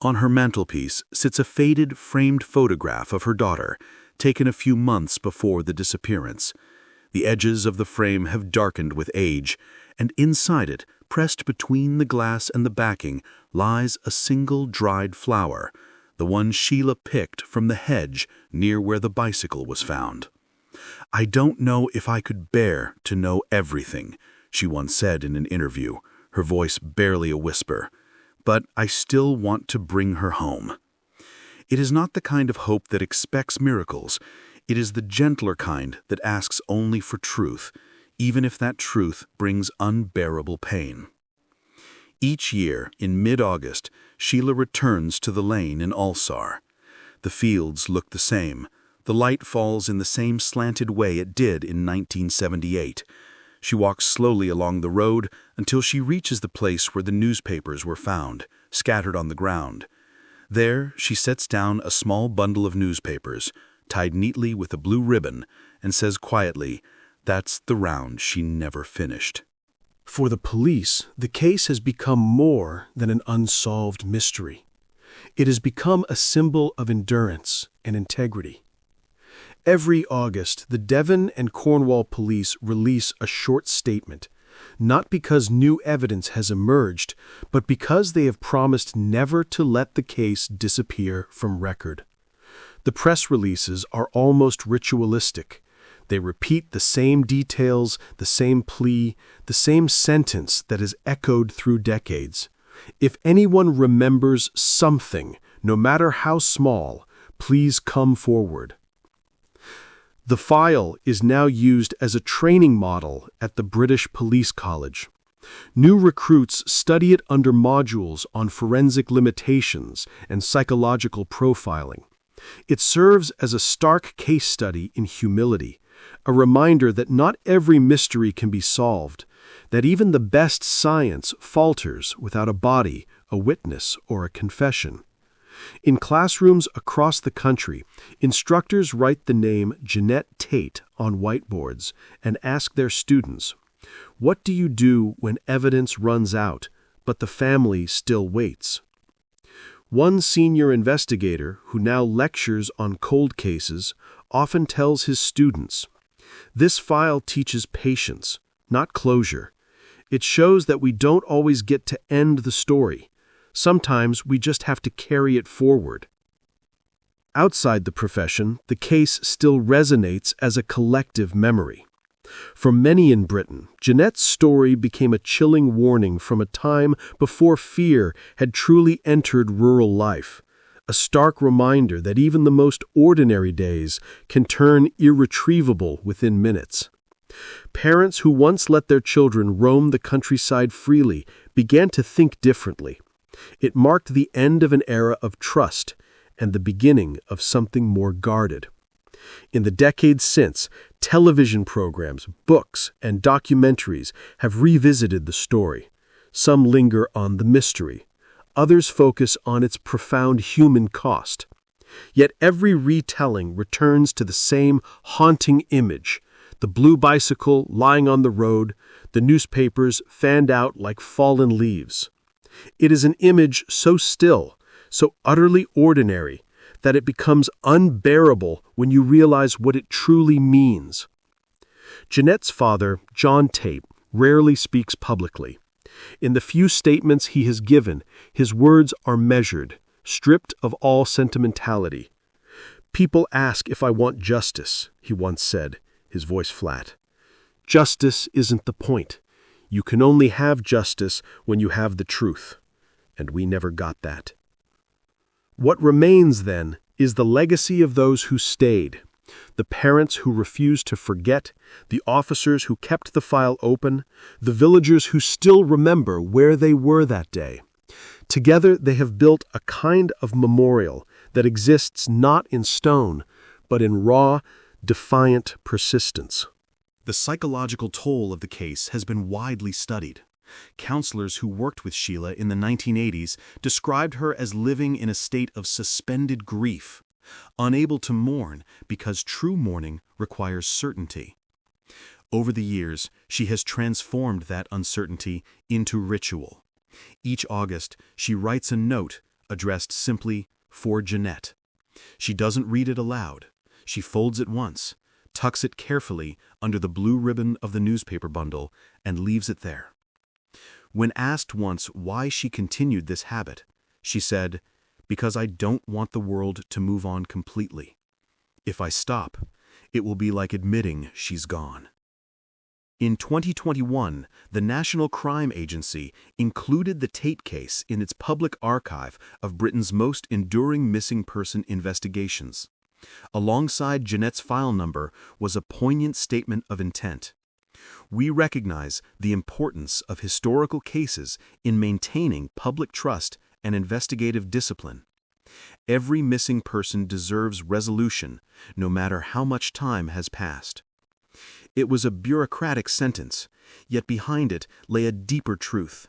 Speaker 1: On her mantelpiece sits a faded, framed photograph of her daughter, taken a few months before the disappearance. The edges of the frame have darkened with age, and inside it, pressed between the glass and the backing, lies a single dried flower, the one Sheila picked from the hedge near where the bicycle was found. "I don't know if I could bear to know everything," she once said in an interview, her voice barely a whisper, "but I still want to bring her home." It is not the kind of hope that expects miracles. It is the gentler kind that asks only for truth, even if that truth brings unbearable pain. Each year, in mid-August, Sheila returns to the lane in Ulster. The fields look the same. The light falls in the same slanted way it did in 1978. She walks slowly along the road until she reaches the place where the newspapers were found, scattered on the ground. There, she sets down a small bundle of newspapers, tied neatly with a blue ribbon, and says quietly, that's the round she never finished.
Speaker 3: For the police, the case has become more than an unsolved mystery. It has become a symbol of endurance and integrity. Every August, the Devon and Cornwall police release a short statement, not because new evidence has emerged, but because they have promised never to let the case disappear from record. The press releases are almost ritualistic. They repeat the same details, the same plea, the same sentence that has echoed through decades. If anyone remembers something, no matter how small, please come forward. The file is now used as a training model at the British Police College. New recruits study it under modules on forensic limitations and psychological profiling. It serves as a stark case study in humility, a reminder that not every mystery can be solved, that even the best science falters without a body, a witness, or a confession. In classrooms across the country, instructors write the name Genette Tate on whiteboards and ask their students, "What do you do when evidence runs out, but the family still waits?" One senior investigator, who now lectures on cold cases,
Speaker 2: often tells his students. This file teaches patience, not closure. It shows that we don't always get to end the story. Sometimes we just have to carry it forward. Outside the profession, the case still resonates as a collective memory. For many in Britain, Genette's story became a chilling warning from a time before fear had truly entered rural life, a stark reminder that even the most ordinary days can turn irretrievable within minutes. Parents who once let their children roam the countryside freely began to think differently. It marked the end of an era of trust and the beginning of something more guarded. In the decades since, television programs, books, and documentaries have revisited the story. Some linger on the mystery. Others focus on its profound human cost. Yet every retelling returns to the same haunting image: the blue bicycle lying on the road, the newspapers fanned out like fallen leaves. It is an image so still, so utterly ordinary, that it becomes unbearable when you realize what it truly means. Genette's father, John Tate, rarely speaks publicly. In the few statements he has given, his words are measured, stripped of all sentimentality. "People ask if I want justice," he once said, his voice flat. "Justice isn't the point. You can only have justice when you have the truth." And we never got that. What remains, then, is the legacy of those who stayed, the parents who refused to forget, the officers who kept the file open, the villagers who still remember where they were that day. Together they have built a kind of memorial that exists not in stone, but in raw, defiant persistence.
Speaker 1: The psychological toll of the case has been widely studied. Counselors who worked with Sheila in the 1980s described her as living in a state of suspended grief, unable to mourn because true mourning requires certainty. Over the years, she has transformed that uncertainty into ritual. Each August, she writes a note addressed simply for Genette. She doesn't read it aloud. She folds it once, tucks it carefully under the blue ribbon of the newspaper bundle, and leaves it there. When asked once why she continued this habit, she said, "Because I don't want the world to move on completely. If I stop, it will be like admitting she's gone." In 2021, the National Crime Agency included the Tate case in its public archive of Britain's most enduring missing person investigations. Alongside Genette's file number was a poignant statement of intent. "We recognize the importance of historical cases in maintaining public trust and investigative discipline. Every missing person deserves resolution, no matter how much time has passed." It was a bureaucratic sentence, yet behind it lay a deeper truth: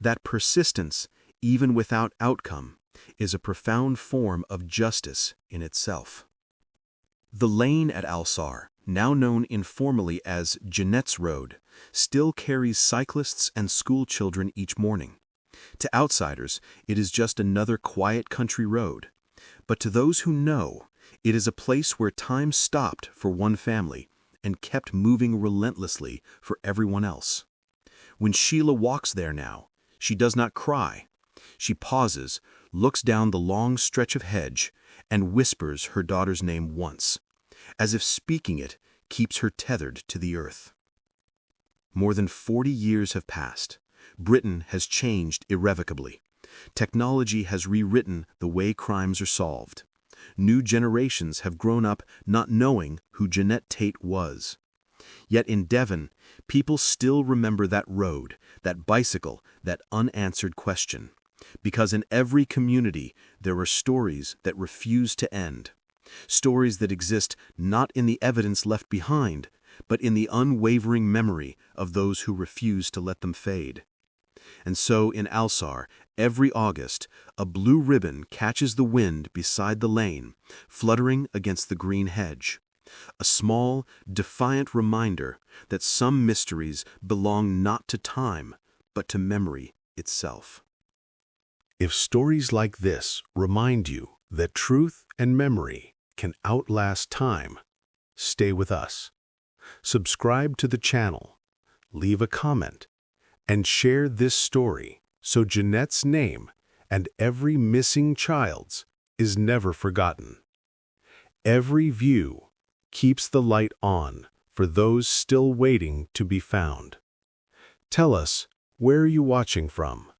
Speaker 1: that persistence, even without outcome, is a profound form of justice in itself. The lane at Alsar, now known informally as Genette's Road, still carries cyclists and school children each morning. To outsiders, it is just another quiet country road. But to those who know, it is a place where time stopped for one family and kept moving relentlessly for everyone else. When Sheila walks there now, she does not cry. She pauses, looks down the long stretch of hedge, and whispers her daughter's name once, as if speaking it keeps her tethered to the earth. More than 40 years have passed. Britain has changed irrevocably. Technology has rewritten the way crimes are solved. New generations have grown up not knowing who Genette Tate was. Yet in Devon, people still remember that road, that bicycle, that unanswered question. Because in every community, there are stories that refuse to end. Stories that exist not in the evidence left behind, but in the unwavering memory of those who refuse to let them fade. And so in Alsar, every August, a blue ribbon catches the wind beside the lane, fluttering against the green hedge. A small, defiant reminder that some mysteries belong not to time, but to memory itself.
Speaker 2: If stories like this remind you that truth and memory can outlast time, stay with us. Subscribe to the channel, leave a comment, and share this story so Genette's name and every missing child's is never forgotten. Every view keeps the light on for those still waiting to be found. Tell us, where are you watching from?